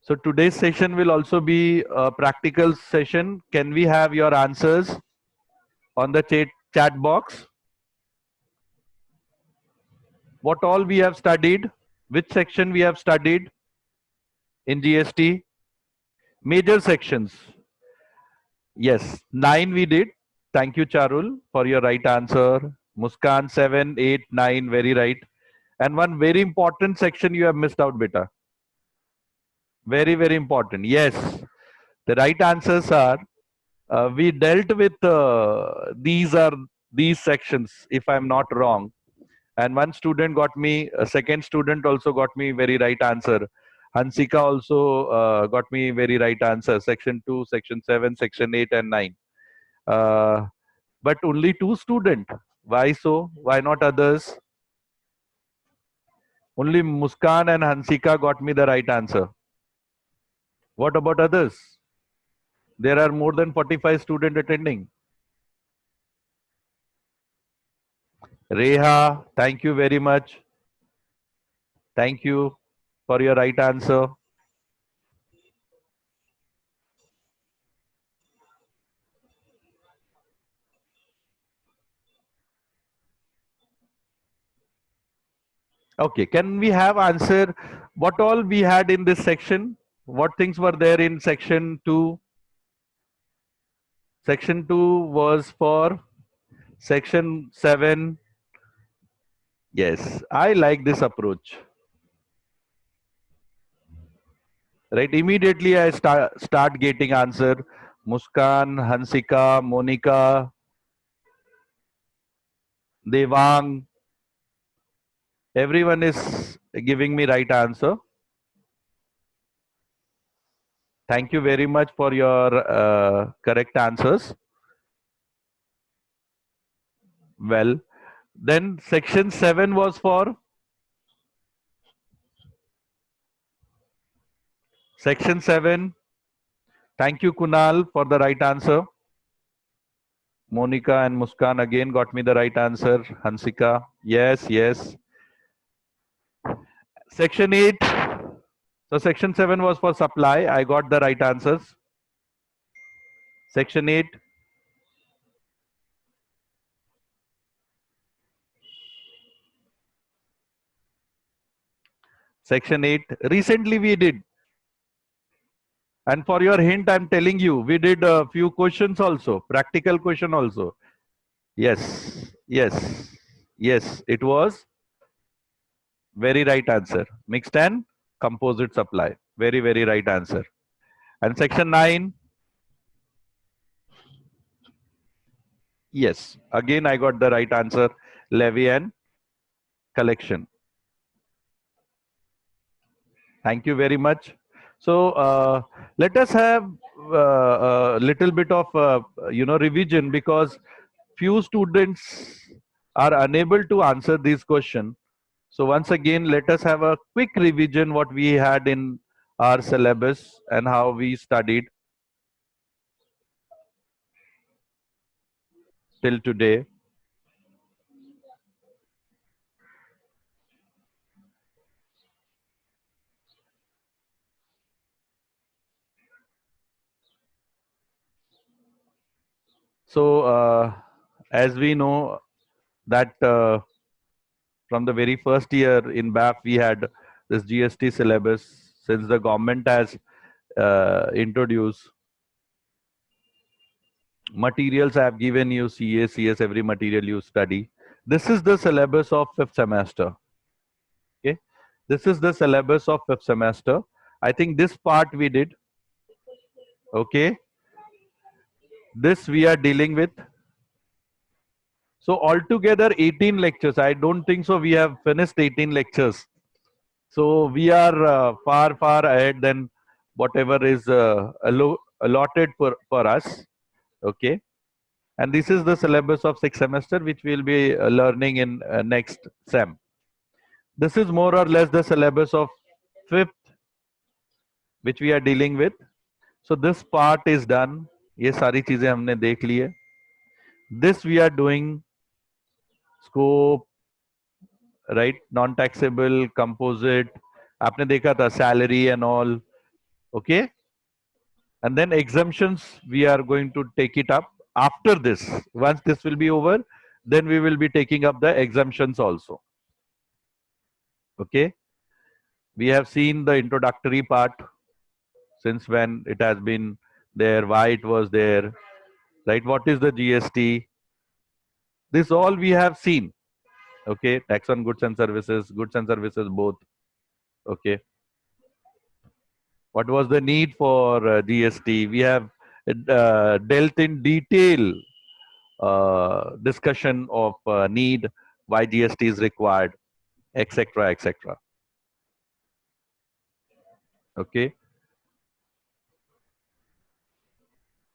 So today's session will also be a practical session. Can we have your answers on the chat box? What all we have studied? Which section we have studied in GST? Major sections. Yes, 9 we did. Thank you, Charul, for your right answer. Muskan, 7, 8, 9, very right. And one very important section you have missed out, beta. Very, very important. Yes, the right answers are we dealt with these sections, if I'm not wrong. And one student got me, a second student also got me very right answer. Hansika also got me very right answer. Section 2, section 7, section 8 and 9. But only 2 student. Why so? Why not others? Only Muskan and Hansika got me the right answer. What about others? There are more than 45 students attending. Reha, thank you very much. Thank you for your right answer. Okay, can we have answer what all we had in this section? What things were there in section 2? Section 2 was for section 7. Yes, I like this approach. Right, immediately I start getting answer. Muskan, Hansika, Monica, Devang, everyone is giving me right answer. Thank you very much for your correct answers. Well, then section 7 was for section 7. Thank you, Kunal, for the right answer. Monica and Muskan again got me the right answer. Hansika, yes, yes. Section 8. So section 7 was for supply. I got the right answers. Section 8. Section 8. Recently we did. And for your hint, I'm telling you, we did a few questions also, practical question also. Yes, yes, yes, it was very right answer. Mixed and composite supply. Very, very right answer. And section 9, yes, again I got the right answer. Levy and collection. Thank you very much. So let us have a little bit of revision, because few students are unable to answer this question. So once again, let us have a quick revision what we had in our syllabus and how we studied till today. So as we know that from the very first year in BAF, we had this GST syllabus. Since the government has introduced materials, I have given you CA, CS, every material you study. This is the syllabus of 5th semester. Okay, this is the syllabus of 5th semester. I think this part we did. Okay, this we are dealing with. So altogether 18 lectures. I don't think so we have finished 18 lectures. So we are far, far ahead than whatever is allotted for us. Okay. And this is the syllabus of 6th semester, which we'll be learning in next SEM. This is more or less the syllabus of 5th, which we are dealing with. So this part is done. ये सारी चीजें हमने देख ली है. This we are doing scope, right? Non-taxable, composite. आपने देखा था salary and all. Okay. And then exemptions, we are going to take it up after this. Once this will be over, then we will be taking up the exemptions also. Okay. We have seen the introductory part, since when it has been there, why it was there, right? What is the GST? This all we have seen. Okay. Tax on goods and services both. Okay. What was the need for GST? We have dealt in detail discussion of need, why GST is required, etc., etc. Okay.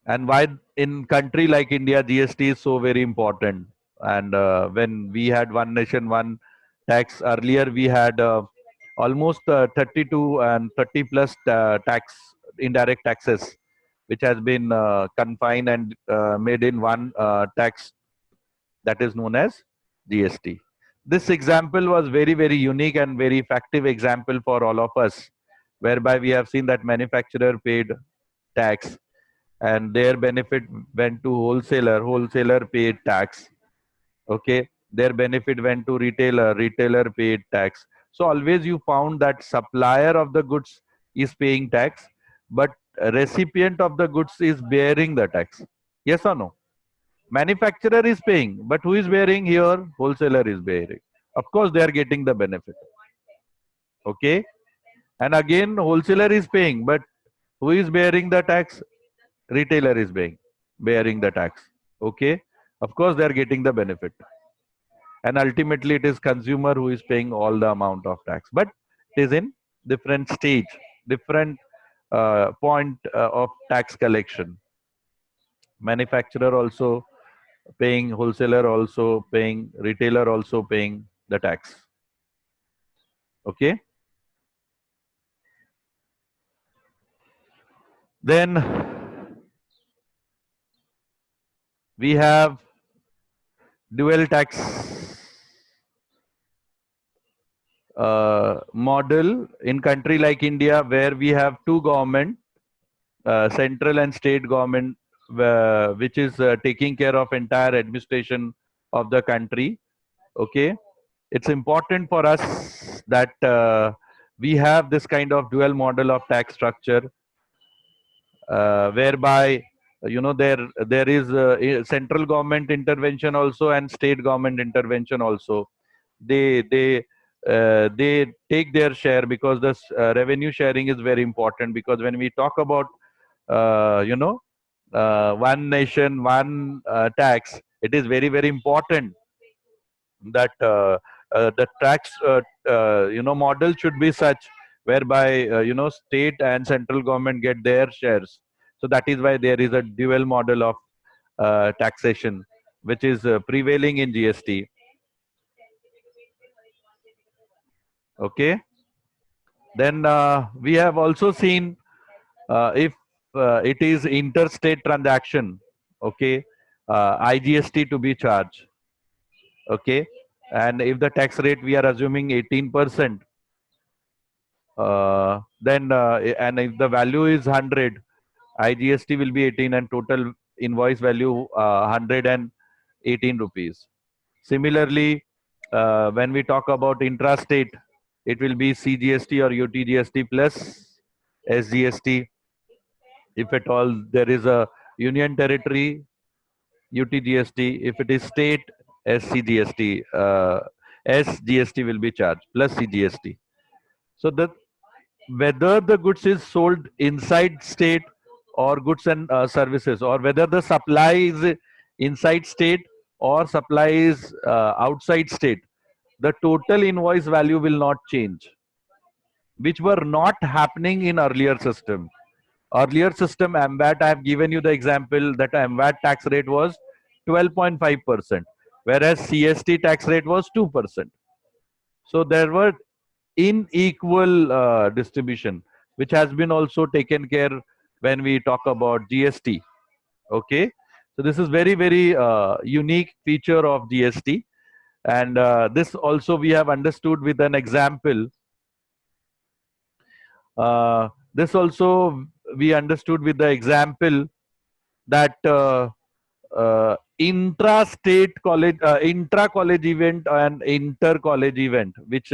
And why in country like India GST is so very important. And when we had one nation one tax, earlier we had almost 32 and 30 plus tax indirect taxes, which has been confined and made in one tax, that is known as GST. This example was very, very unique and very effective example for all of us, whereby we have seen that manufacturer paid tax and their benefit went to wholesaler, wholesaler paid tax. Okay, their benefit went to retailer, retailer paid tax. So always you found that supplier of the goods is paying tax, but recipient of the goods is bearing the tax. Yes or no? Manufacturer is paying, but who is bearing here? Wholesaler is bearing. Of course, they are getting the benefit. Okay. And again, wholesaler is paying, but who is bearing the tax? Retailer is bearing the tax. Okay. Of course, they are getting the benefit. And ultimately, it is consumer who is paying all the amount of tax. But it is in different stage, different point of tax collection. Manufacturer also paying, wholesaler also paying, retailer also paying the tax. Okay. Then we have dual tax model in country like India, where we have two government, central and state government, which is taking care of entire administration of the country. Okay. It's important for us that we have this kind of dual model of tax structure, whereby there is central government intervention also and state government intervention also. They take their share, because this revenue sharing is very important, because when we talk about one nation one tax, it is very, very important that the tax model should be such, whereby state and central government get their shares. So that is why there is a dual model of taxation, which is prevailing in GST. Okay. Then we have also seen, if it is interstate transaction, okay, IGST to be charged. Okay. And if the tax rate we are assuming 18%, then and if the value is 100, IGST will be 18 and total invoice value 118 rupees. Similarly, when we talk about intrastate, it will be CGST or UTGST plus SGST. If at all there is a union territory, UTGST. If it is state, SCGST, SGST will be charged plus CGST. So that whether the goods is sold inside state or goods and services, or whether the supply is inside state or supply is outside state, the total invoice value will not change, which were not happening in earlier system. Earlier system MVAT, I have given you the example that MVAT tax rate was 12.5%, whereas CST tax rate was 2%. So there were unequal distribution, which has been also taken care when we talk about GST. Okay. So this is very, very unique feature of GST. And this also we have understood with an example. This also we understood with the example that intra-state college, intra-college event and inter-college event, which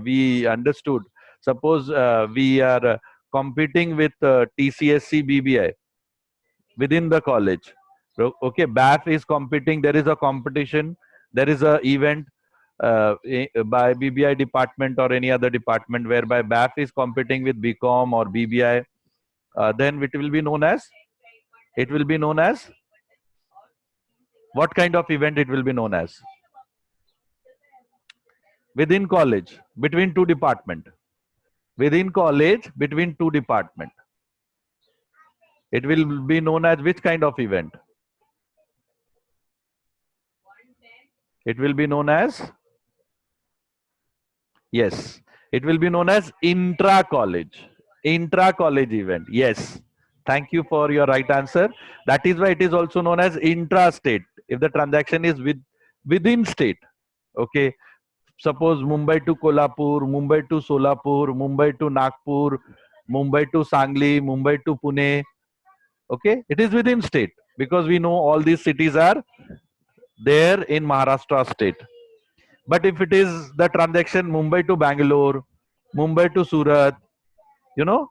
we understood. Suppose we are competing with TCSC BBI within the college. Okay, BAF is competing. There is a competition. There is a event by BBI department or any other department whereby BAF is competing with BCom or BBI. Then it will be known as. It will be known as what kind of event it will be known as? Within college, between two department. Within college, between two department. It will be known as which kind of event? It will be known as, yes, it will be known as intra-college. Intra-college event. Yes. Thank you for your right answer. That is why it is also known as intra-state. If the transaction is within state. Okay. Suppose Mumbai to Kolhapur, Mumbai to Solapur, Mumbai to Nagpur, Mumbai to Sangli, Mumbai to Pune. Okay, it is within state because we know all these cities are there in Maharashtra state. But if it is the transaction Mumbai to Bangalore, Mumbai to Surat, you know,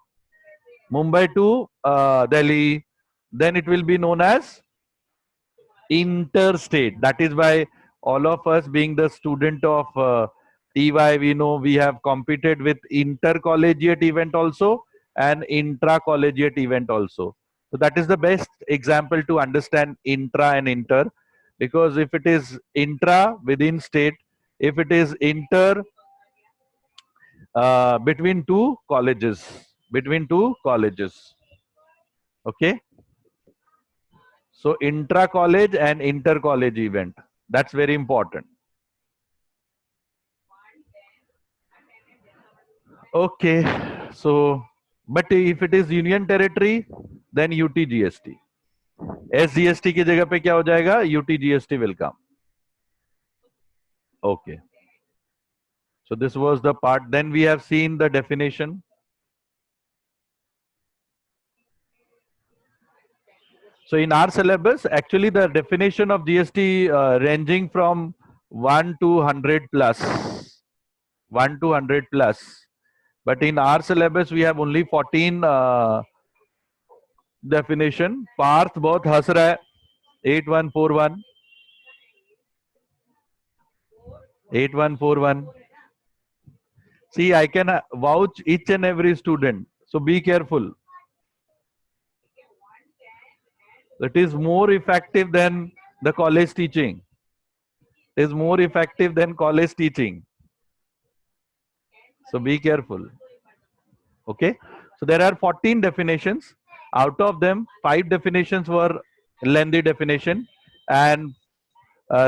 Mumbai to Delhi, then it will be known as interstate. That is why all of us being the student of TY, we know we have competed with intercollegiate event also and intra-collegiate event also. So that is the best example to understand intra and inter, because if it is intra within state, if it is inter between two colleges. Okay. So intra-college and inter-college event. That's very important. Okay. So, but if it is union territory, then UTGST. SGST की जगह पे क्या हो जाएगा? UTGST will come. Okay. So this was the part. Then we have seen the definition. So in our syllabus, actually the definition of GST ranging from 1 to 100 plus. 1 to 100 plus. But in our syllabus, we have only 14 definition. Parth बहुत हंस रहा है. 8141. 8141. See, I can vouch each and every student. So be careful. It is more effective than the college teaching. It is more effective than college teaching. So be careful. Okay. So there are 14 definitions. Out of them, 5 definitions were lengthy definition, and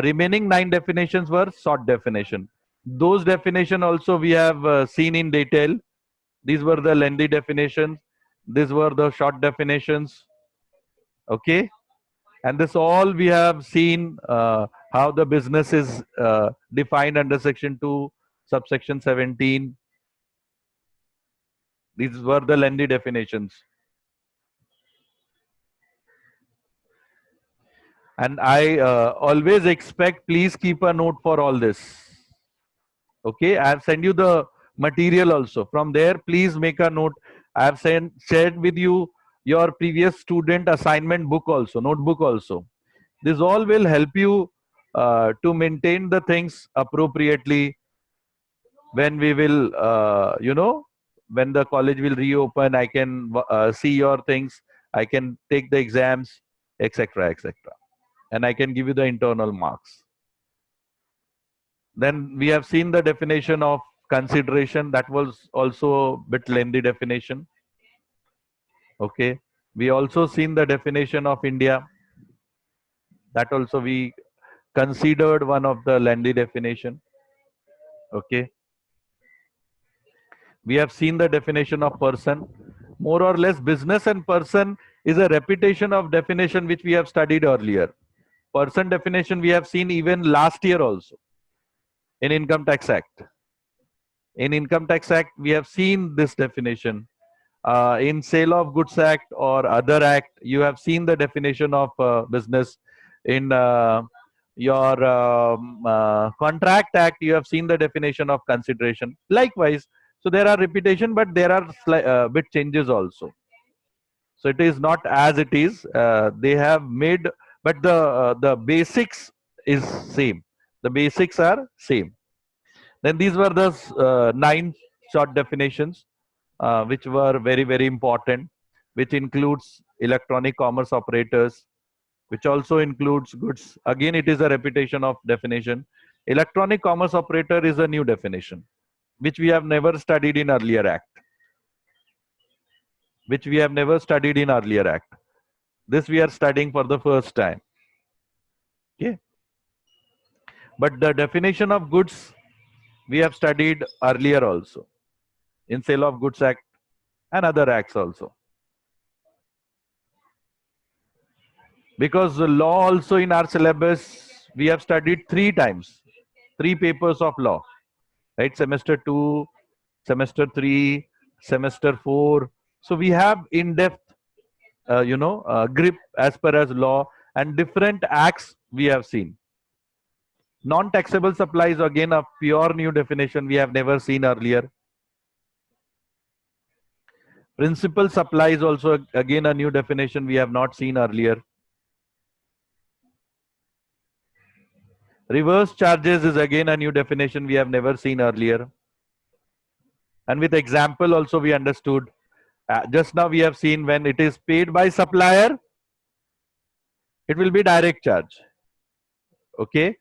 remaining 9 definitions were short definition. Those definition also we have seen in detail. These were the lengthy definitions. These were the short definitions. Okay. And this all we have seen how the business is defined under section 2, subsection 17. These were the lengthy definitions. And I always expect, please keep a note for all this. Okay, I have sent you the material also. From there, please make a note. I have shared with you your previous student assignment book also, notebook also. This all will help you to maintain the things appropriately when we will, when the college will reopen. I can see your things. I can take the exams, etc., etc. And I can give you the internal marks. Then we have seen the definition of consideration. That was also a bit lengthy definition. Okay. We also seen the definition of India. That also we considered one of the lengthy definition. Okay. We have seen the definition of person. More or less, business and person is a repetition of definition which we have studied earlier. Person definition we have seen even last year also in Income Tax Act. In Income Tax Act, we have seen this definition. in Sale of Goods Act or other act, you have seen the definition of business. In your Contract Act, you have seen the definition of consideration. Likewise, so there are repetition, but there are bit changes also. So it is not as it is. They have made, but the basics is same. The basics are same. Then these were the nine short definitions, which were very, very important, which includes electronic commerce operators, which also includes goods. Again, it is a repetition of definition. Electronic commerce operator is a new definition, which we have never studied in earlier act. Which we have never studied in earlier act. This we are studying for the first time. Okay. But the definition of goods we have studied earlier also in Sale of Goods Act and other acts also. Because the law also in our syllabus, we have studied 3 times, 3 papers of law, right? Semester 2, semester 3, semester 4. So we have in-depth, grip as per as law, and different acts we have seen. Non-taxable supplies, again, a pure new definition we have never seen earlier. Principal supplies also, again, a new definition we have not seen earlier. Reverse charges is again a new definition we have never seen earlier. And with example also we understood. Just now we have seen when it is paid by supplier, it will be direct charge. Okay.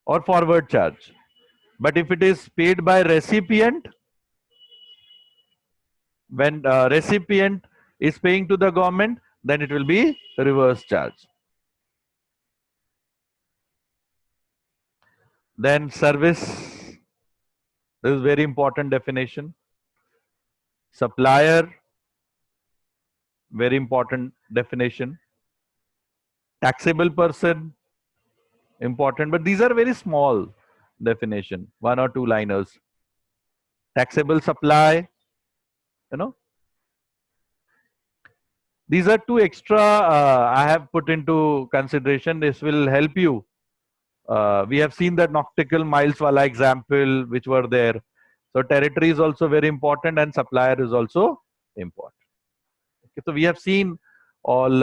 Or forward charge. But if it is paid by recipient, when recipient is paying to the government, then it will be reverse charge. Then service, this is very important definition. Supplier, very important definition. Taxable person, important, but these are very small definition, 1 or 2 liners. Taxable supply, you know. These are 2 extra I have put into consideration. This will help you. We have seen that nautical miles wala example which were there. So territory is also very important and supplier is also important. Okay, so we have seen all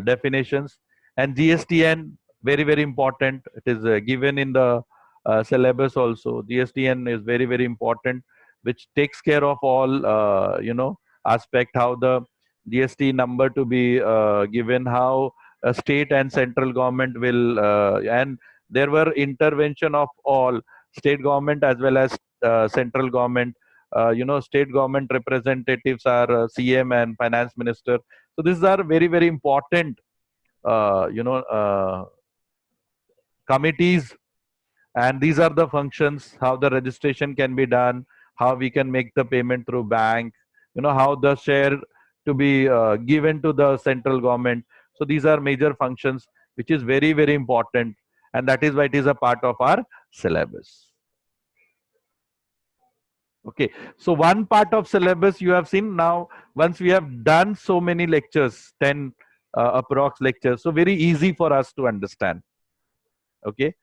definitions, and GSTN, very, very important. It is given in the syllabus also. GSTN is very, very important, which takes care of all, aspect, how the GST number to be given, how state and central government will, and there were intervention of all state government as well as central government. State government representatives are CM and finance minister. So these are very, very important, committees, and these are the functions, how the registration can be done, how we can make the payment through bank, how the share to be given to the central government. So these are major functions, which is very, very important, and that is why it is a part of our syllabus. Okay, so one part of syllabus you have seen. Now once we have done so many lectures, 10 approx lectures, so very easy for us to understand. Okay,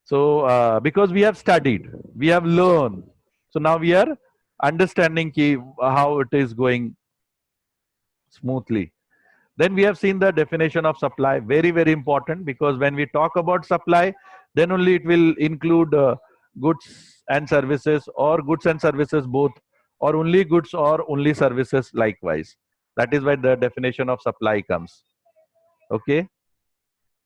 so because we have studied, we have learned, so now we are understanding how it is going smoothly. Then we have seen the definition of supply, very, very important, because when we talk about supply, then only it will include goods and services, or goods and services both, or only goods or only services likewise. That is why the definition of supply comes. Okay.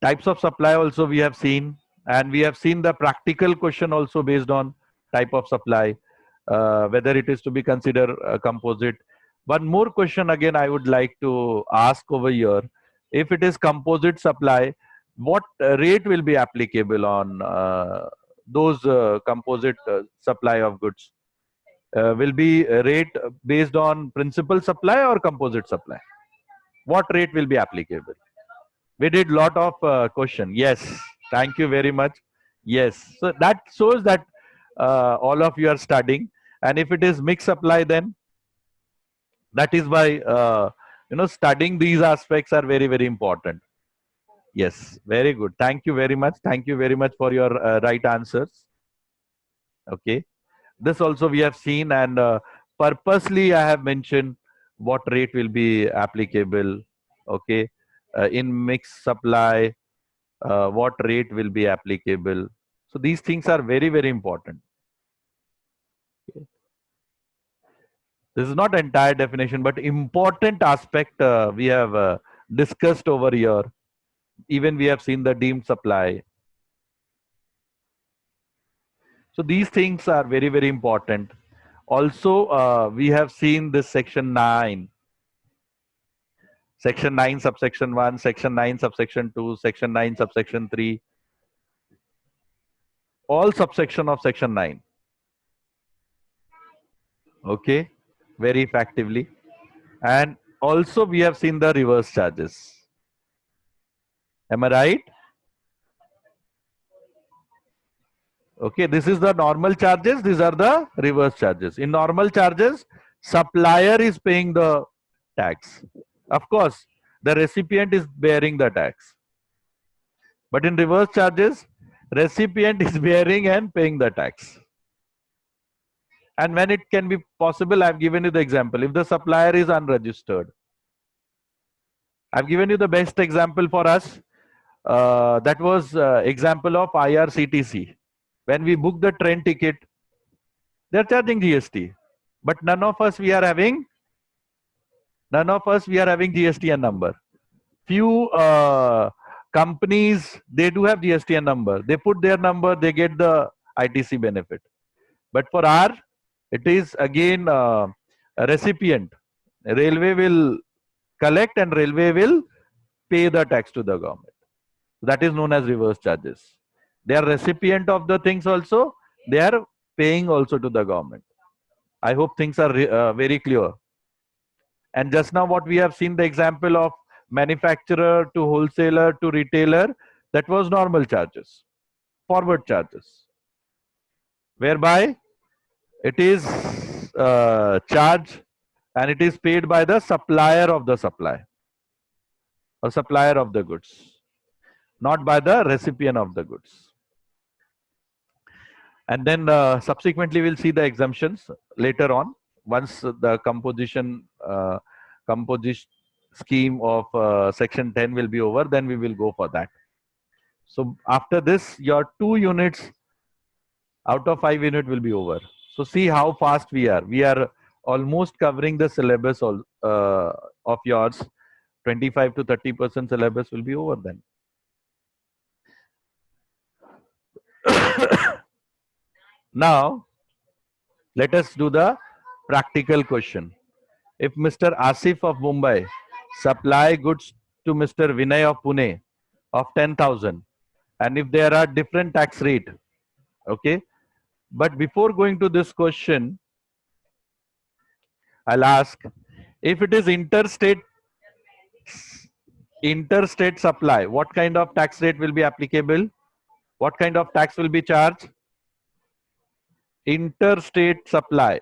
Types of supply also we have seen, and we have seen the practical question also based on type of supply, whether it is to be considered composite. One more question again I would like to ask over here. If it is composite supply, what rate will be applicable on those composite supply of goods? Will be a rate based on principal supply or composite supply? What rate will be applicable? We did lot of question. Yes, thank you very much. Yes, so that shows that all of you are studying. And if it is mixed supply, then That is why studying these aspects are very, very important. Yes, very good. Thank you very much. Thank you very much for your right answers. Okay. This also we have seen, and purposely I have mentioned what rate will be applicable. Okay. In mixed supply, what rate will be applicable. So these things are very, very important. This is not entire definition, but important aspect we have discussed over here. Even we have seen the deemed supply. So these things are very, very important. Also, we have seen this section 9. Section 9, subsection 1, section 9, subsection 2, section 9, subsection 3. All subsection of section 9. Okay. Very effectively. And also we have seen the reverse charges. Am I right? Okay, this is the normal charges. These are the reverse charges. In normal charges, supplier is paying the tax. Of course, the recipient is bearing the tax. But in reverse charges, recipient is bearing and paying the tax. And when it can be possible, I've given you the example. If the supplier is unregistered, I've given you the best example for us. That was example of IRCTC. When we book the train ticket, they're charging GST. But none of us we are having GSTN number. Few companies, they do have GSTN number. They put their number, they get the ITC benefit. But for our, it is again a recipient. Railway will collect and railway will pay the tax to the government. That is known as reverse charges. They are recipient of the things also. They are paying also to the government. I hope things are very clear. And just now what we have seen the example of manufacturer to wholesaler to retailer, that was normal charges, forward charges, whereby it is charged and it is paid by the supplier of the supply or supplier of the goods, not by the recipient of the goods. And then subsequently we'll see the exemptions later on once the composition scheme of section 10 will be over, then we will go for that. So after this, your 2 units out of 5 unit will be over. So see how fast we are. We are almost covering the syllabus of yours. 25 to 30% syllabus will be over then. Now, let us do the practical question. If Mr. Asif of Mumbai supply goods to Mr. Vinay of Pune of 10,000, and if there are different tax rate, okay. But before going to this question, I'll ask if it is interstate supply, what kind of tax rate will be applicable? What kind of tax will be charged? Interstate supply,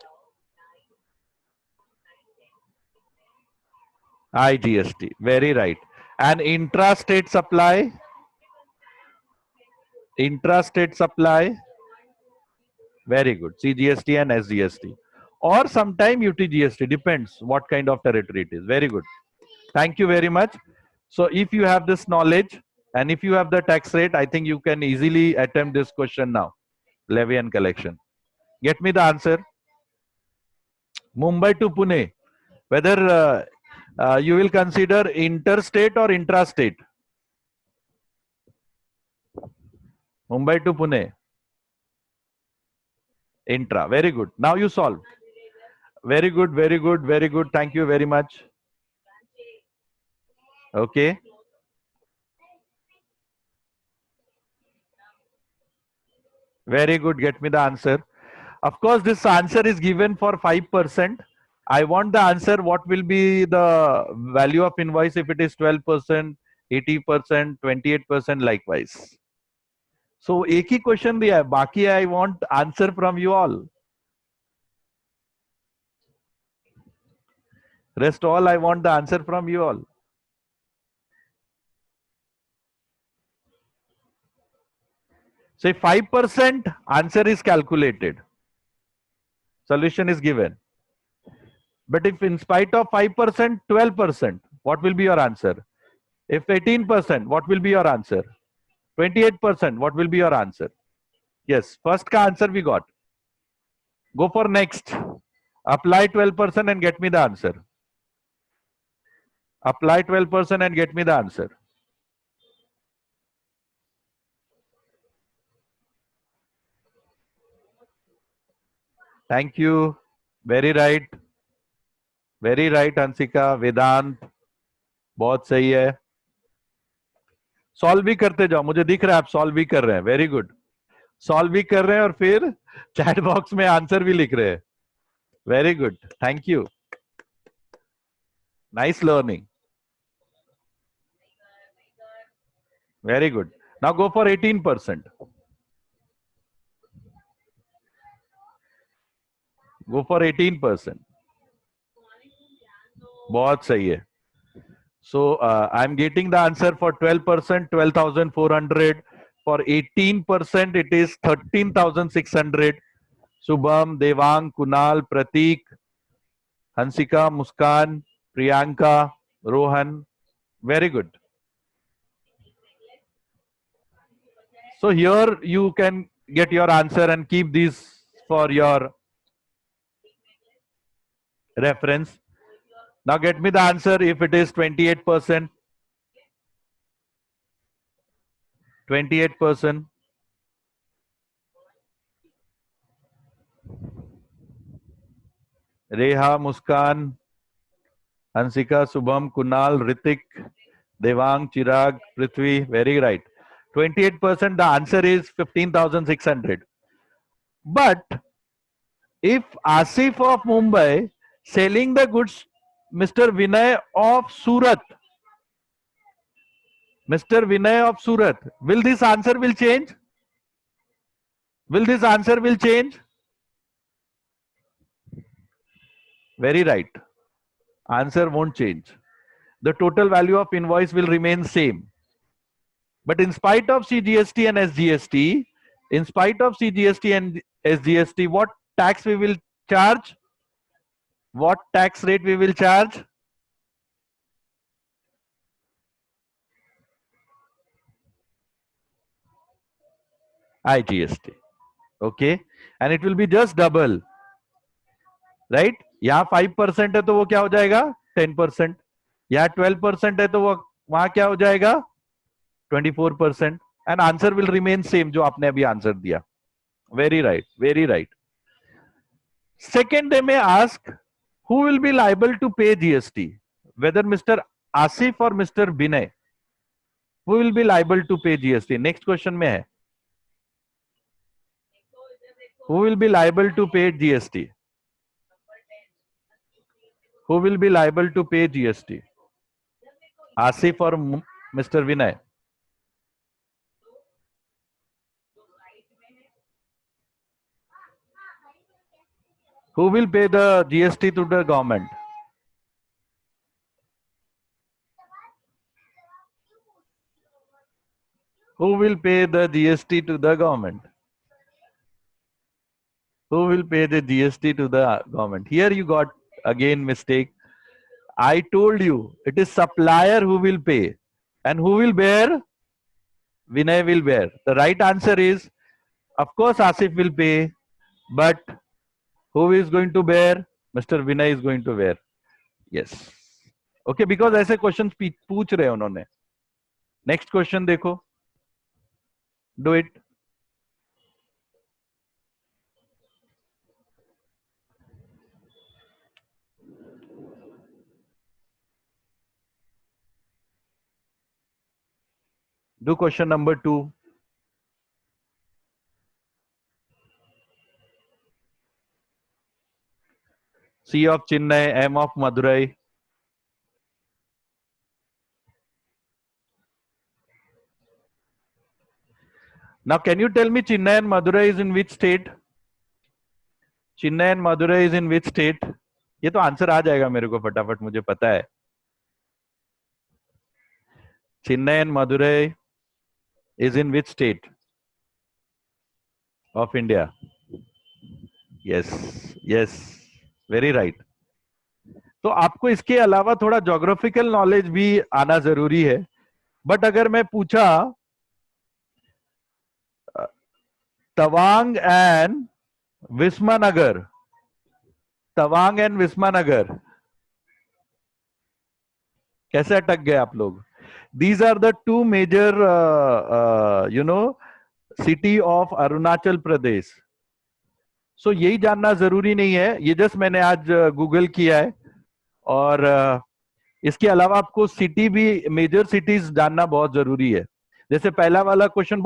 IGST, very right. And intrastate supply, very good, CGST and SGST. Or sometime UTGST, depends what kind of territory it is. Very good. Thank you very much. So if you have this knowledge and if you have the tax rate, I think you can easily attempt this question now. Levy and collection. Get me the answer. Mumbai to Pune. Whether you will consider interstate or intrastate. Mumbai to Pune. Intra. Very good. Now you solve. Very good, very good, very good. Thank you very much. Okay. Very good. Get me the answer. Of course, this answer is given for 5%. I want the answer. What will be the value of invoice if it is 12%, 80%, 28%, likewise. So, एक ही question दिया है. बाकी I want answer from you all. Rest all I want the answer from you all. Say 5%, answer is calculated. Solution is given. But if in spite of 5%, 12%, what will be your answer? If 18%, what will be your answer? 28%, what will be your answer? Yes, first ka answer we got. Go for next. Apply 12% and get me the answer. Apply 12% and get me the answer. Thank you. Very right. Very right, Hansika. Vedant. बहुत सही है. Solve भी करते जाओ. मुझे दिख रहा है आप सॉल्व भी कर रहे हैं. Very good. सॉल्व भी कर रहे हैं और फिर चैट बॉक्स में आंसर भी लिख रहे हैं. Very good. Thank you. Nice learning. Very good. Now go for 18%. Go for 18%. बहुत सही है. So I'm getting the answer for 12%, 12,400. For 18%, it is 13,600. Subham, Devang, Kunal, Pratik, Hansika, Muskan, Priyanka, Rohan. Very good. So here you can get your answer and keep these for your reference. Now get me the answer if it is 28%. 28%. Reha, Muskan, Hansika, Subham, Kunal, Ritik, Devang, Chirag, Prithvi. Very right. 28%. The answer is 15,600. But if Asif of Mumbai selling the goods, Mr. Vinay of Surat, Mr. Vinay of Surat, will this answer will change? Will this answer will change? Very right. Answer won't change. The total value of invoice will remain same. But in spite of CGST and SGST, in spite of CGST and SGST, what tax we will charge? What tax rate we will charge? IGST. Okay. And it will be just double. Right? यहाँ 5% है तो वो क्या हो जाएगा 10%. यहाँ 12% है तो वो वहां क्या हो जाएगा 24%. And answer will remain same जो आपने अभी आंसर दिया. Very right. Very right. Second, they may ask who will be liable to pay GST, whether Mr. Asif or Mr. Binay. Who will be liable to pay GST? Next question में है. Who will be liable to pay GST? Who will be liable to pay GST? Asif or Mr. Vinay? Who will pay the GST to the government? Who will pay the GST to the government? Who will pay the GST to the government? Here you got again mistake. I told you it is supplier who will pay. And who will bear? Vinay will bear. The right answer is, of course, Asif will pay. But who is going to bear? Mr. Vinay is going to bear. Yes. Okay, because ऐसे question पूछ रहे हैं उन्होंने. Next question देखो. Do it. Do question number 2. C of Chennai, M of Madurai. Now, can you tell me Chennai and Madurai is in which state? Chennai and Madurai is in which state? ये तो answer आ जाएगा मेरे को फटाफट, मुझे पता है। Chennai and Madurai is in which state of India? Yes, yes, very right. तो आपको इसके अलावा थोड़ा ज्योग्राफिकल नॉलेज भी आना जरूरी है। बट अगर मैं पूछा तवांग एंड विस्मानगर, तवांग एंड विस्मानगर, कैसे अटक गए आप लोग? These are the two major you know city of Arunachal Pradesh. So यही जानना जरूरी नहीं है, ये जस्ट मैंने आज गूगल किया है। और इसके अलावा आपको सिटी भी, मेजर सिटीज जानना बहुत जरूरी है। जैसे पहला वाला क्वेश्चन